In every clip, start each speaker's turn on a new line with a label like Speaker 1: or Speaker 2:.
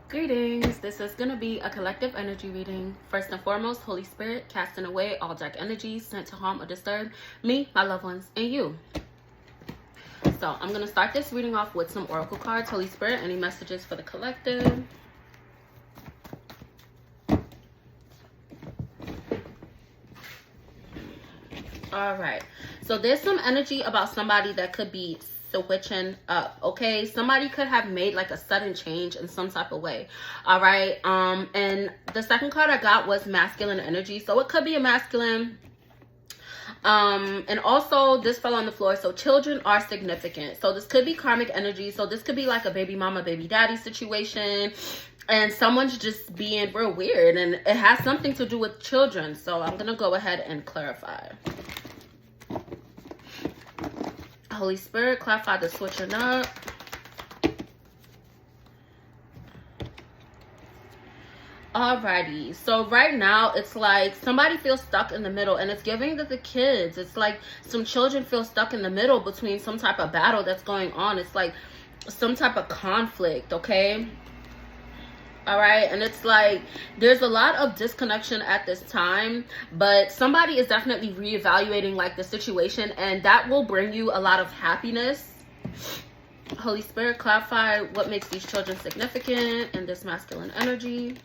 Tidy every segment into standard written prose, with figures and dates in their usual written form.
Speaker 1: Greetings. This is going to be a collective energy reading. First and foremost, Holy Spirit, casting away all dark energies sent to harm or disturb me, my loved ones, and you. So I'm going to start this reading off with some oracle cards. Holy Spirit, any messages for the collective? All right. So there's some energy about somebody that could be switching up, okay? Somebody could have made like a sudden change in some type of way. All right. And the second card I got was masculine energy. So it could be a masculine. And also this fell on the floor. So children are significant. So this could be karmic energy. So this could be like a baby mama, baby daddy situation. And someone's just being real weird. And it has something to do with children. So I'm going to go ahead and clarify. Holy Spirit, clarify the switching up. Alrighty, so right now it's like somebody feels stuck in the middle, and it's giving that the kids, it's like some children feel stuck in the middle between some type of battle that's going on. It's like some type of conflict, okay? All right, and it's like there's a lot of disconnection at this time, but somebody is definitely reevaluating like the situation, and that will bring you a lot of happiness. Holy Spirit, clarify what makes these children significant in this masculine energy.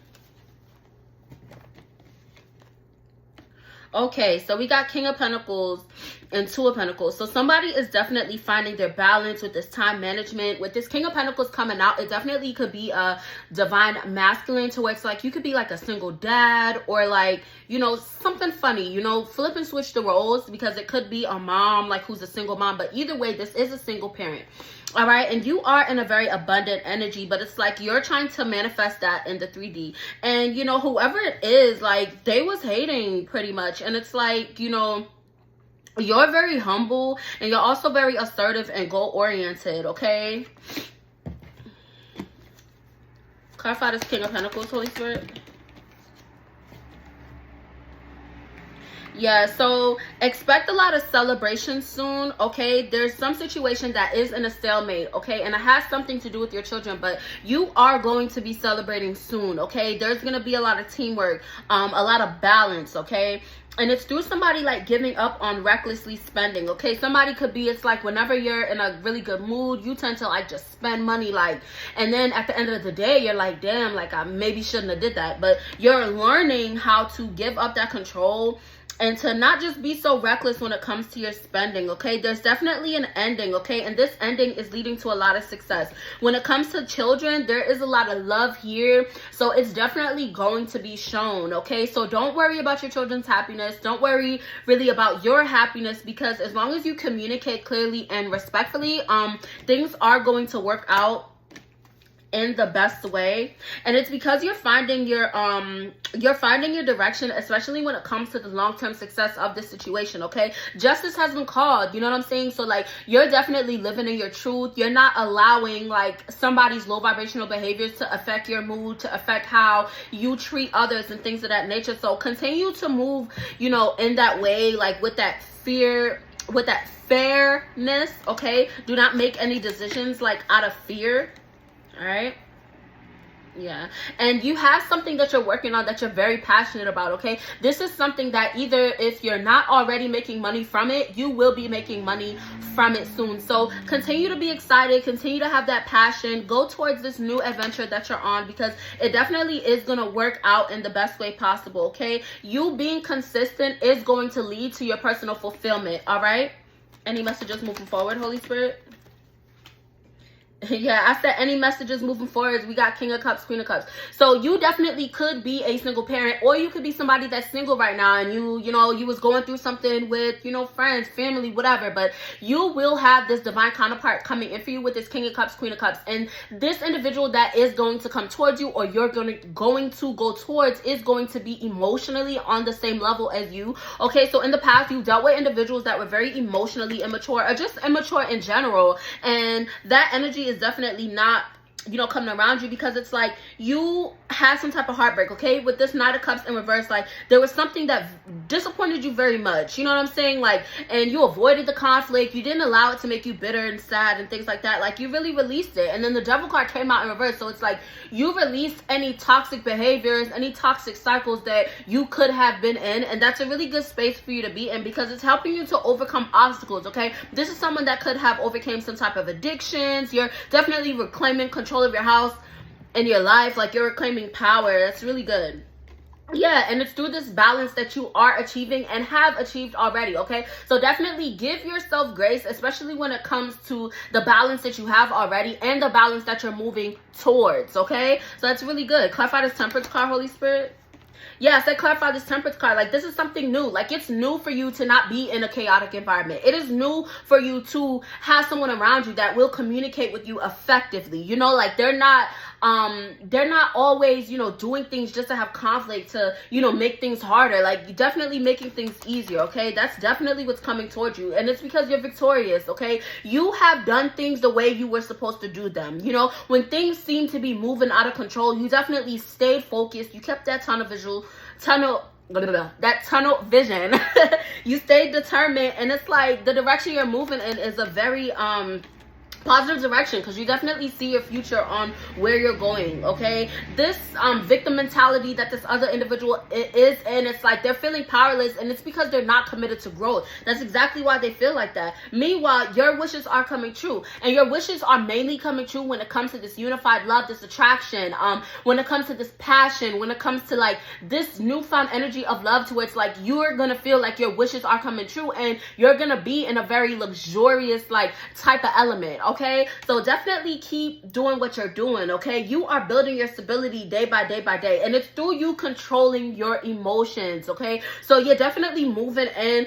Speaker 1: Okay, so we got King of Pentacles and Two of Pentacles. So somebody is definitely finding their balance with this time management. With this King of Pentacles coming out, it definitely could be a divine masculine, to where it's like you could be like a single dad, or like, you know, something funny, you know, flip and switch the roles, because it could be a mom like who's a single mom. But either way, this is a single parent. All right, and you are in a very abundant energy, but it's like you're trying to manifest that in the 3D. And, you know, whoever it is, like, they was hating pretty much. And it's like, you know, you're very humble, and you're also very assertive and goal-oriented, okay? Clarify this King of Pentacles, Holy Spirit. Yeah, so expect a lot of celebrations soon, okay? There's some situation that is in a stalemate, okay? And it has something to do with your children, but you are going to be celebrating soon, okay? There's going to be a lot of teamwork, a lot of balance, okay? And it's through somebody like giving up on recklessly spending, okay? Somebody could be, it's like whenever you're in a really good mood, you tend to like just spend money, like, and then at the end of the day, you're like, damn, like I maybe shouldn't have did that. But you're learning how to give up that control and to not just be so reckless when it comes to your spending, okay? There's definitely an ending, okay? And this ending is leading to a lot of success. When it comes to children, there is a lot of love here. So it's definitely going to be shown, okay? So don't worry about your children's happiness. Don't worry really about your happiness, because as long as you communicate clearly and respectfully, things are going to work out in the best way. And it's because you're finding your direction, especially when it comes to the long-term success of this situation, okay? Justice has been called, you know what I'm saying? So like you're definitely living in your truth. You're not allowing like somebody's low vibrational behaviors to affect your mood, to affect how you treat others and things of that nature. So continue to move, you know, in that way, like with that fear, with that fairness, okay? Do not make any decisions like out of fear. All right. Yeah. And you have something that you're working on that you're very passionate about, okay? This is something that either if you're not already making money from it, you will be making money from it soon. So continue to be excited, continue to have that passion, go towards this new adventure that you're on, because it definitely is going to work out in the best way possible, okay? You being consistent is going to lead to your personal fulfillment, all right? Any messages moving forward, Holy Spirit? Yeah, I said any messages moving forward. We got King of Cups, Queen of Cups. So you definitely could be a single parent, or you could be somebody that's single right now, and you know, you was going through something with, you know, friends, family, whatever. But you will have this divine counterpart coming in for you with this King of Cups, Queen of Cups. And this individual that is going to come towards you, or you're going to go towards, is going to be emotionally on the same level as you. Okay, so in the past, you dealt with individuals that were very emotionally immature, or just immature in general. And that energy is definitely not you know, coming around you, because it's like you had some type of heartbreak, okay? With this Knight of Cups in reverse, like there was something that disappointed you very much, you know what I'm saying? Like, and you avoided the conflict, you didn't allow it to make you bitter and sad and things like that. Like, you really released it. And then the Devil card came out in reverse, so it's like you released any toxic behaviors, any toxic cycles that you could have been in, and that's a really good space for you to be in, because it's helping you to overcome obstacles, okay? This is someone that could have overcame some type of addictions. You're definitely reclaiming control of your house and your life. Like, you're reclaiming power. That's really good. Yeah, and it's through this balance that you are achieving and have achieved already, okay? So definitely give yourself grace, especially when it comes to the balance that you have already and the balance that you're moving towards, okay? So that's really good. Clarify this Temperance card, Holy Spirit. Yes, they clarify this Temperance card. Like, this is something new. Like, it's new for you to not be in a chaotic environment. It is new for you to have someone around you that will communicate with you effectively. You know, like, they're not always, you know, doing things just to have conflict, to, you know, make things harder. Like, you're definitely making things easier, okay? That's definitely what's coming towards you. And it's because you're victorious, okay? You have done things the way you were supposed to do them. You know, when things seem to be moving out of control, you definitely stayed focused. You kept that tunnel vision. You stayed determined, and it's like the direction you're moving in is a very positive direction, because you definitely see your future on where you're going, okay? This victim mentality that this other individual is in, it's like they're feeling powerless, and it's because they're not committed to growth. That's exactly why they feel like that. Meanwhile, your wishes are coming true, and your wishes are mainly coming true when it comes to this unified love, this attraction, when it comes to this passion, when it comes to like this newfound energy of love, to where it's like you're gonna feel like your wishes are coming true, and you're gonna be in a very luxurious like type of element, okay? So definitely keep doing what you're doing, okay? You are building your stability day by day by day, and it's through you controlling your emotions, okay? So you're definitely moving in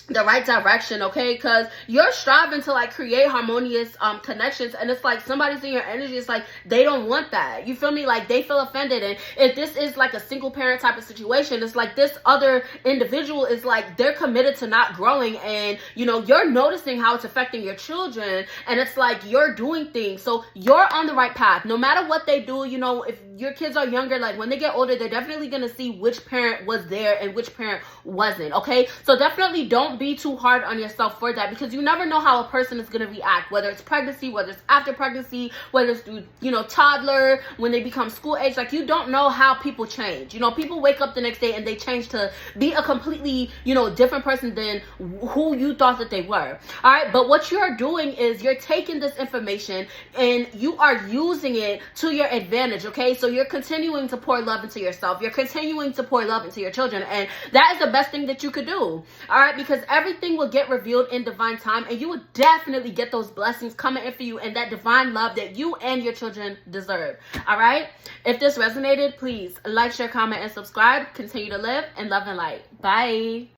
Speaker 1: the right direction, okay? Because you're striving to like create harmonious connections, and it's like somebody's in your energy, it's like they don't want that, you feel me? Like, they feel offended. And if this is like a single parent type of situation, it's like this other individual is like they're committed to not growing, and you know, you're noticing how it's affecting your children, and it's like you're doing things, so you're on the right path no matter what they do. You know, if your kids are younger, like when they get older, they're definitely gonna see which parent was there and which parent wasn't, okay? So definitely don't be too hard on yourself for that, because you never know how a person is going to react, whether it's pregnancy, whether it's after pregnancy, whether it's through, you know, toddler, when they become school age. Like, you don't know how people change. You know, people wake up the next day and they change to be a completely, you know, different person than who you thought that they were. All right, but what you're doing is you're taking this information and you are using it to your advantage, okay? So you're continuing to pour love into yourself, you're continuing to pour love into your children, and that is the best thing that you could do. All right, because everything will get revealed in divine time, and you will definitely get those blessings coming in for you and that divine love that you and your children deserve. All right, if this resonated, please like, share, comment, and subscribe. Continue to live in love and light. Bye.